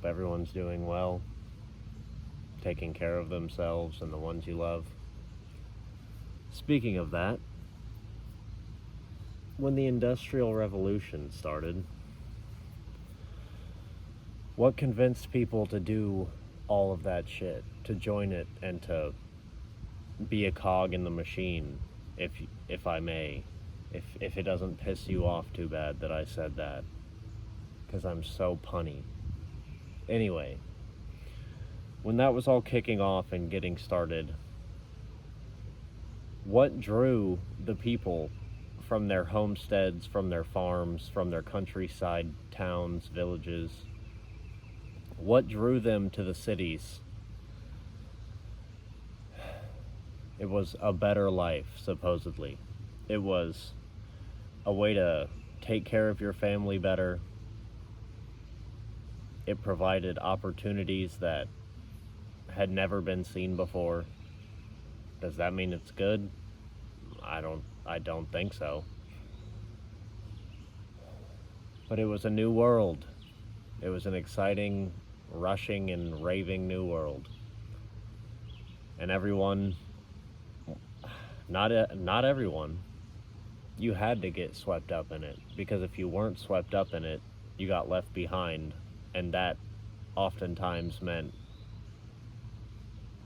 everyone's doing well, taking care of themselves and the ones you love. Speaking of that, when the Industrial Revolution started, what convinced people to do all of that shit, to join it and to be a cog in the machine, if I may, if it doesn't piss you off too bad that I said that, because I'm so punny. Anyway, when that was all kicking off and getting started, what drew the people from their homesteads, from their farms, from their countryside towns, villages, what drew them to the cities? It was a better life, supposedly. It was a way to take care of your family better. It provided opportunities that had never been seen before. Does that mean it's good? I don't think so. But it was a new world. It was an exciting, rushing and raving new world. And everyone, not everyone, you had to get swept up in it, because if you weren't swept up in it, you got left behind, and that oftentimes meant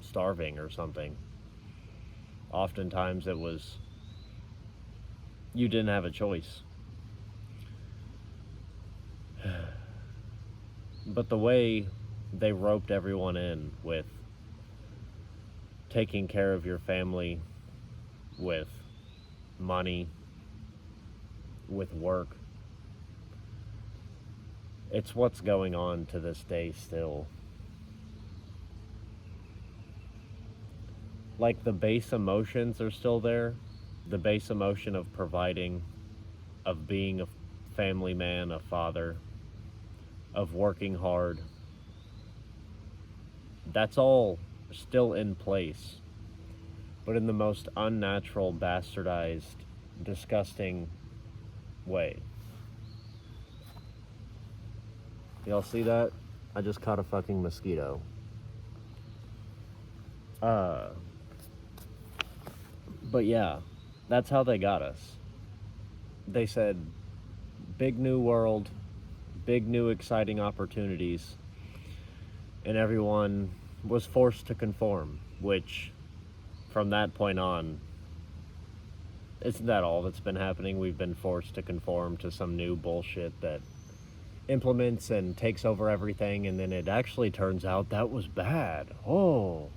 starving or something. Oftentimes it was, you didn't have a choice. But the way they roped everyone in with taking care of your family, with money, with work, it's what's going on to this day still. Like, the base emotions are still there. The base emotion of providing, of being a family man, a father, of working hard. That's all still in place, but in the most unnatural, bastardized, disgusting way. Y'all see that? I just caught a fucking mosquito. But yeah, that's how they got us. They said, big new world, big new exciting opportunities, and everyone was forced to conform, which, from that point on, isn't that all that's been happening? We've been forced to conform to some new bullshit that implements and takes over everything, and then it actually turns out that was bad. Oh.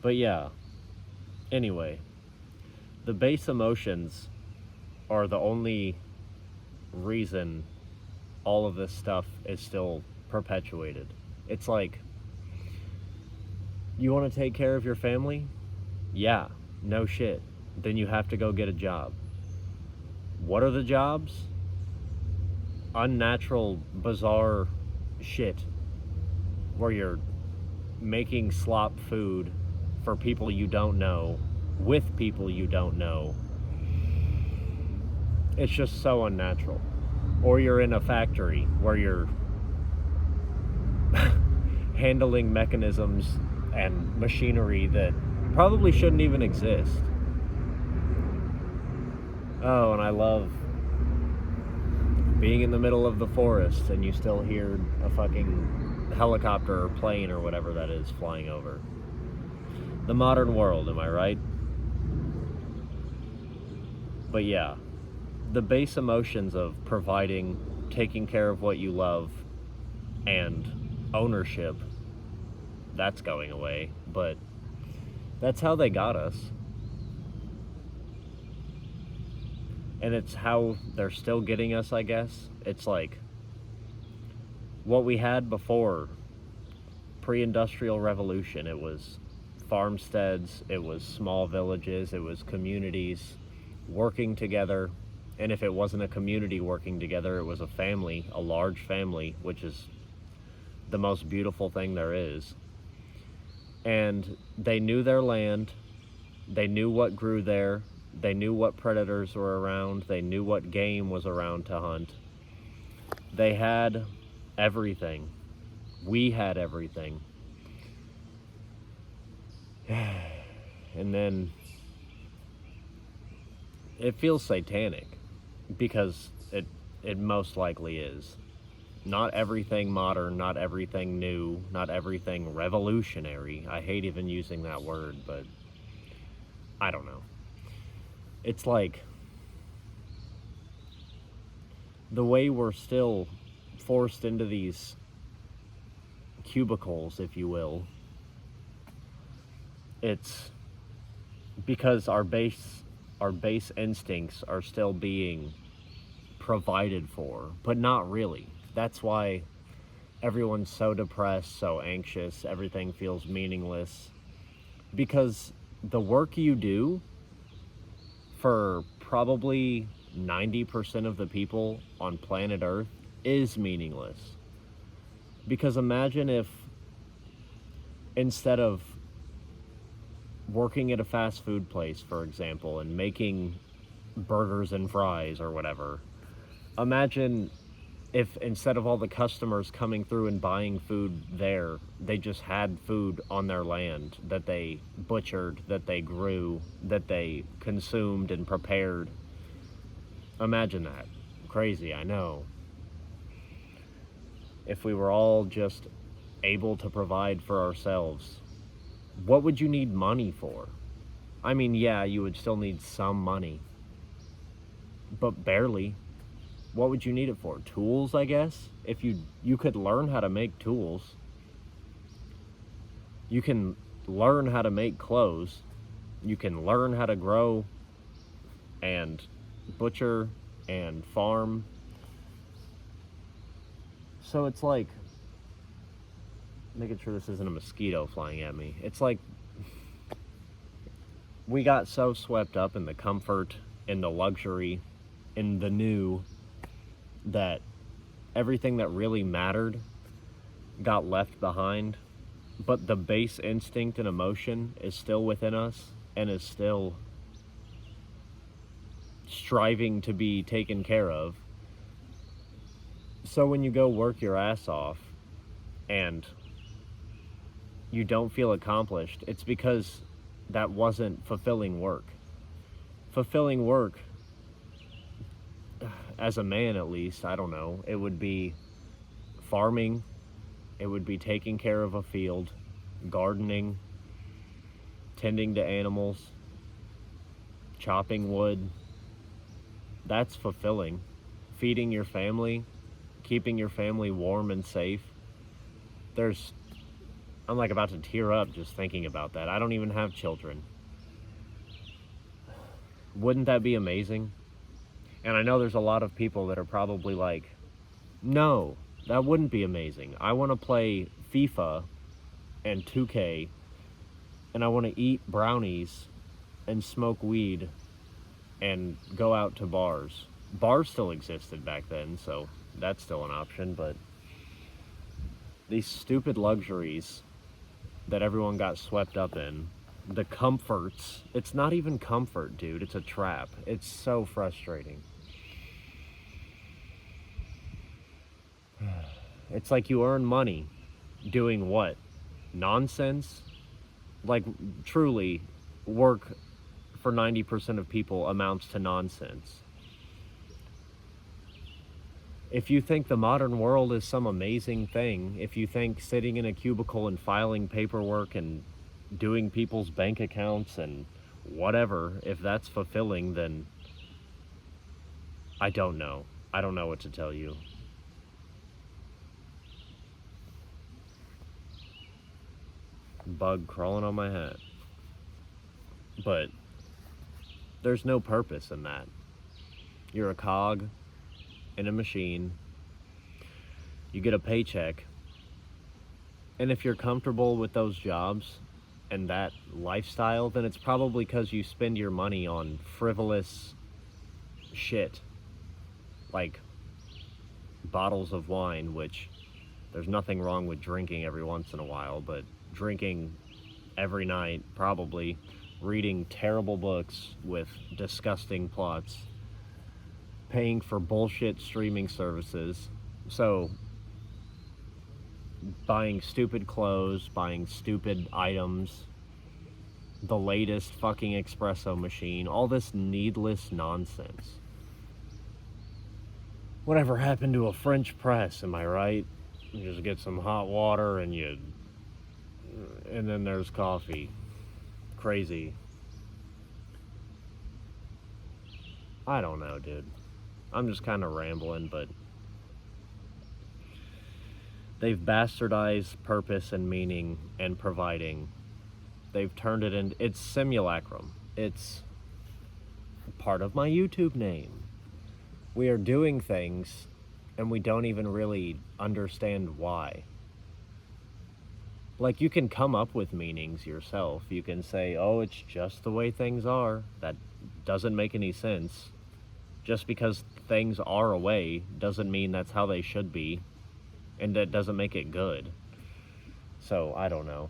But yeah, anyway, the base emotions are the only reason all of this stuff is still perpetuated. It's like, you want to take care of your family? Yeah, no shit. Then you have to go get a job. What are the jobs? Unnatural, bizarre shit where you're making slop food for people you don't know, with people you don't know. It's just so unnatural. Or you're in a factory where you're handling mechanisms and machinery that probably shouldn't even exist. Oh, and I love being in the middle of the forest and you still hear a fucking helicopter or plane or whatever that is flying over. The modern world, am I right? But yeah, the base emotions of providing, taking care of what you love, and ownership, that's going away. But that's how they got us. And it's how they're still getting us, I guess. It's like what we had before pre-industrial revolution. It was farmsteads, it was small villages, it was communities working together. And if it wasn't a community working together, it was a family, a large family, which is the most beautiful thing there is. And they knew their land, they knew what grew there, they knew what predators were around, they knew what game was around to hunt. They had everything. We had everything. And then it feels satanic because it most likely is. Not everything modern, not everything new, not everything revolutionary. I hate even using that word, but I don't know. It's like the way we're still forced into these cubicles, if you will. It's because our base instincts are still being provided for, but not really. That's why everyone's so depressed, so anxious, everything feels meaningless. Because the work you do for probably 90% of the people on planet Earth is meaningless. Because imagine if instead of working at a fast food place, for example, and making burgers and fries or whatever, imagine if instead of all the customers coming through and buying food there, they just had food on their land that they butchered, that they grew, that they consumed and prepared. Imagine that. Crazy, I know. If we were all just able to provide for ourselves, what would you need money for? I mean, yeah, you would still need some money, but barely. What would you need it for? Tools, I guess? If you could learn how to make tools. You can learn how to make clothes. You can learn how to grow and butcher and farm. So it's like, making sure this isn't a mosquito flying at me. It's like we got so swept up in the comfort, in the luxury, in the new, that everything that really mattered got left behind. But the base instinct and emotion is still within us and is still striving to be taken care of. So when you go work your ass off and you don't feel accomplished, it's because that wasn't fulfilling work. Fulfilling work, as a man at least, I don't know, it would be farming, it would be taking care of a field, gardening, tending to animals, chopping wood. That's fulfilling. Feeding your family, keeping your family warm and safe. I'm like about to tear up just thinking about that. I don't even have children. Wouldn't that be amazing? And I know there's a lot of people that are probably like, no, that wouldn't be amazing. I want to play FIFA and 2K, and I want to eat brownies and smoke weed and go out to bars. Bars still existed back then, so that's still an option, but these stupid luxuries that everyone got swept up in, the comforts, it's not even comfort, dude, it's a trap. It's so frustrating. It's like you earn money doing what? Nonsense? Like, truly, work for 90% of people amounts to nonsense. If you think the modern world is some amazing thing, if you think sitting in a cubicle and filing paperwork and doing people's bank accounts and whatever, if that's fulfilling, then I don't know. I don't know what to tell you. Bug crawling on my hat. But there's no purpose in that. You're a cog in a machine. You get a paycheck. And if you're comfortable with those jobs and that lifestyle, then it's probably because you spend your money on frivolous shit. Like bottles of wine, which there's nothing wrong with drinking every once in a while, but drinking every night, probably, reading terrible books with disgusting plots, paying for bullshit streaming services. So buying stupid clothes, buying stupid items, the latest fucking espresso machine, all this needless nonsense. Whatever happened to a French press, am I right? You just get some hot water and then there's coffee. Crazy. I don't know, dude. I'm just kind of rambling, but they've bastardized purpose and meaning and providing. They've turned it into, it's simulacrum. It's part of my YouTube name. We are doing things and we don't even really understand why. Like, you can come up with meanings yourself. You can say, oh, it's just the way things are. That doesn't make any sense. Just because things are a way doesn't mean that's how they should be. And that doesn't make it good. So, I don't know.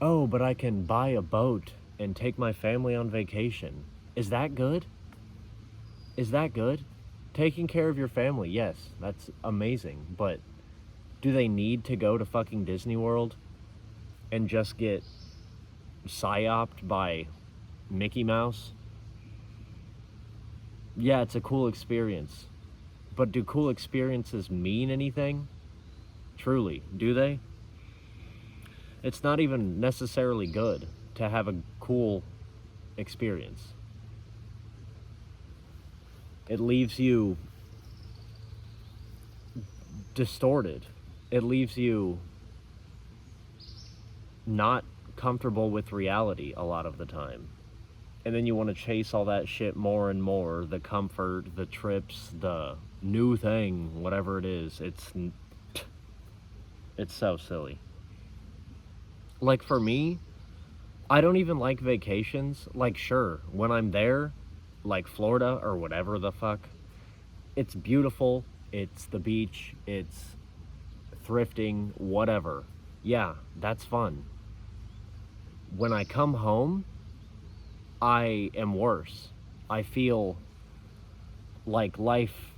Oh, but I can buy a boat and take my family on vacation. Is that good? Is that good? Taking care of your family, yes, that's amazing. But do they need to go to fucking Disney World and just get psyoped by Mickey Mouse? Yeah, it's a cool experience. But do cool experiences mean anything? Truly, do they? It's not even necessarily good to have a cool experience. It leaves you distorted. It leaves you not comfortable with reality a lot of the time. And then you want to chase all that shit more and more. The comfort, the trips, the new thing, whatever it is. It's so silly. Like, for me, I don't even like vacations. Like, sure, when I'm there, like Florida or whatever the fuck, it's beautiful. It's the beach. It's thrifting, whatever. Yeah, that's fun. When I come home, I am worse. I feel like life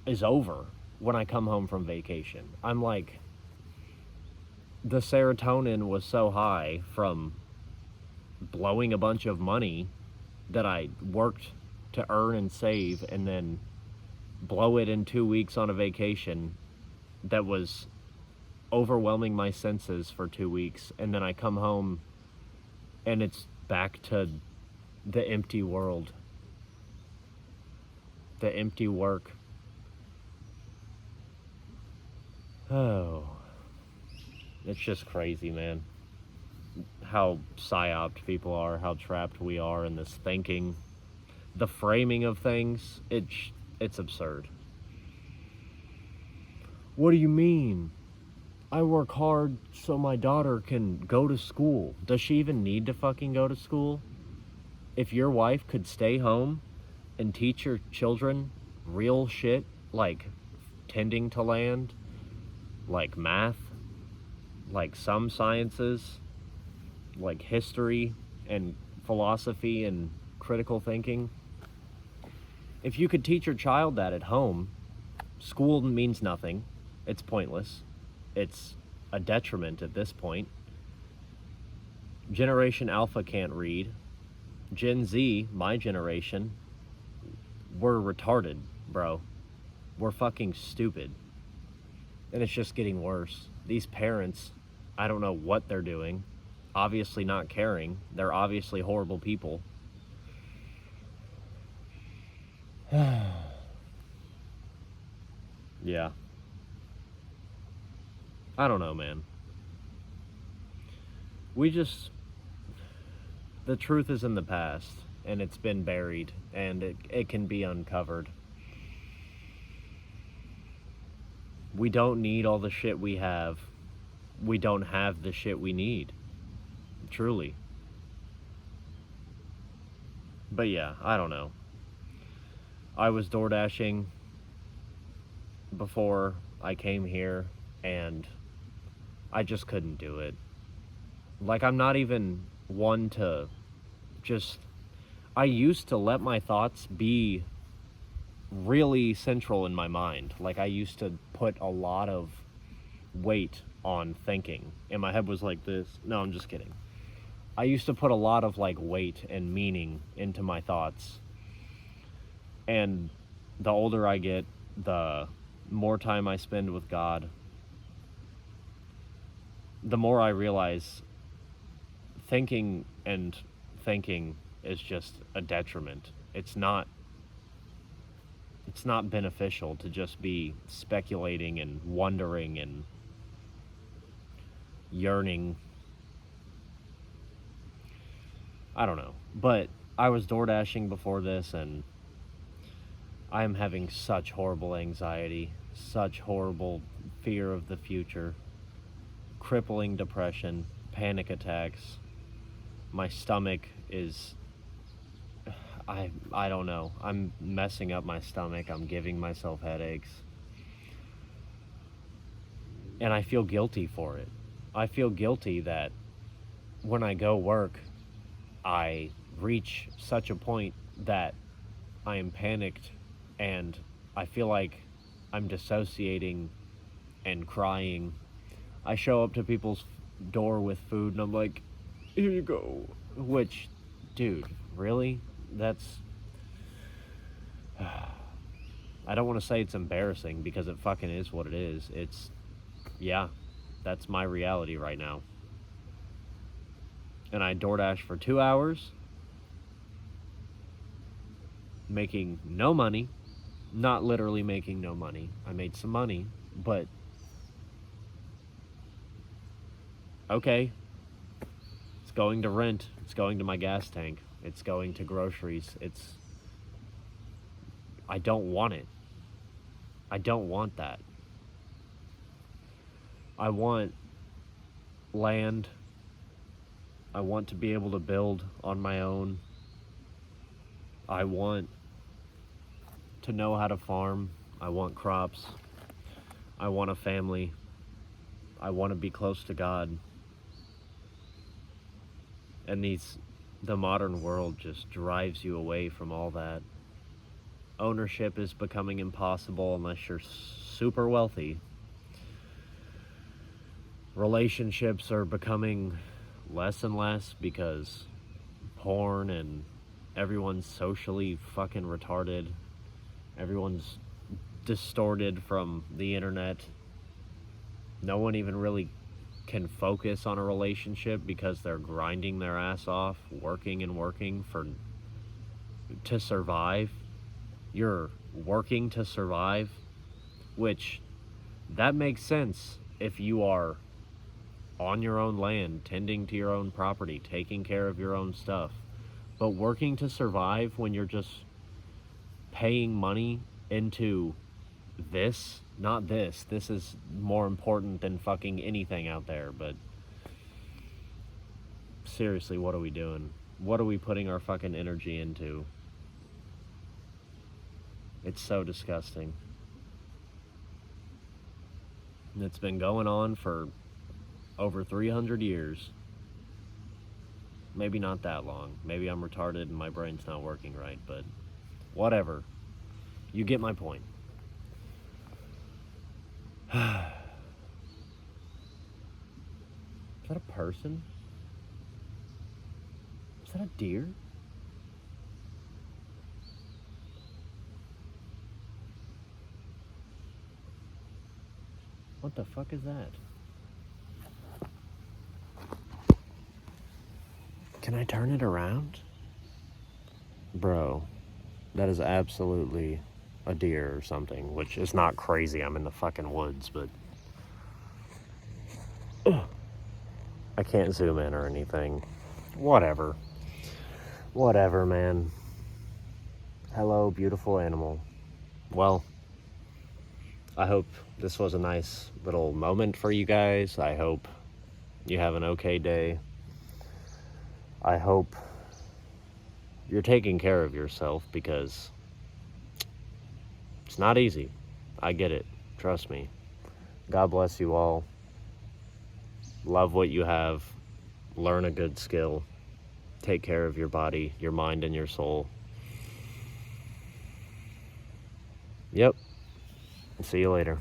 is over when I come home from vacation. I'm like, the serotonin was so high from blowing a bunch of money that I worked to earn and save, and then blow it in 2 weeks on a vacation that was overwhelming my senses for 2 weeks, and then I come home and it's back to the empty world, the empty work. Oh, it's just crazy, man. How psyoped people are, how trapped we are in this thinking, the framing of things. It's absurd. What do you mean? I work hard so my daughter can go to school. Does she even need to fucking go to school? If your wife could stay home and teach your children real shit, like tending to land, like math, like some sciences, like history and philosophy and critical thinking. If you could teach your child that at home, school means nothing. It's pointless. It's a detriment at this point. Generation Alpha can't read. Gen Z, my generation, we're retarded, bro. We're fucking stupid. And it's just getting worse. These parents, I don't know what they're doing. Obviously not caring. They're obviously horrible people. Yeah. I don't know, man. The truth is in the past, and it's been buried, and it can be uncovered. We don't need all the shit we have. We don't have the shit we need. Truly. But yeah, I don't know. I was door dashing before I came here, and I just couldn't do it. Like, I'm not even one to just... I used to let my thoughts be really central in my mind. Like, I used to put a lot of weight on thinking, and my head was like this. No, I'm just kidding. I used to put a lot of like weight and meaning into my thoughts, and the older I get, the more time I spend with God, the more I realize thinking and thinking is just a detriment. It's not beneficial to just be speculating and wondering and yearning. I don't know. But I was door dashing before this, and I am having such horrible anxiety, such horrible fear of the future, crippling depression, panic attacks. My stomach is, I don't know. I'm messing up my stomach. I'm giving myself headaches. And I feel guilty for it. I feel guilty that when I go work, I reach such a point that I am panicked, and I feel like I'm dissociating and crying. I show up to people's door with food and I'm like, here you go. Which, dude, really? That's... I don't want to say it's embarrassing, because it fucking is what it is. Yeah, that's my reality right now. And I DoorDash for 2 hours, making no money. Not literally making no money. I made some money, but okay. It's going to rent. It's going to my gas tank. It's going to groceries. I don't want it. I don't want that. I want land. I want to be able to build on my own. I want to know how to farm. I want crops. I want a family. I want to be close to God. And the modern world just drives you away from all that. Ownership is becoming impossible unless you're super wealthy. Relationships are becoming less and less because porn, and everyone's socially fucking retarded. Everyone's distorted from the internet. No one even really can focus on a relationship because they're grinding their ass off, working and working to survive. You're working to survive, which that makes sense if you are on your own land, tending to your own property, taking care of your own stuff. But working to survive when you're just paying money into this, not this. This is more important than fucking anything out there, but seriously, what are we doing? What are we putting our fucking energy into? It's so disgusting. And it's been going on for over 300 years. Maybe not that long. Maybe I'm retarded and my brain's not working right, but whatever. You get my point. Is that a person? Is that a deer? What the fuck is that? Can I turn it around? Bro, that is absolutely a deer or something, which is not crazy. I'm in the fucking woods, but I can't zoom in or anything. Whatever, man. Hello, beautiful animal. Well, I hope this was a nice little moment for you guys. I hope you have an okay day. I hope you're taking care of yourself, because it's not easy. I get it. Trust me. God bless you all. Love what you have. Learn a good skill. Take care of your body, your mind, and your soul. Yep. See you later.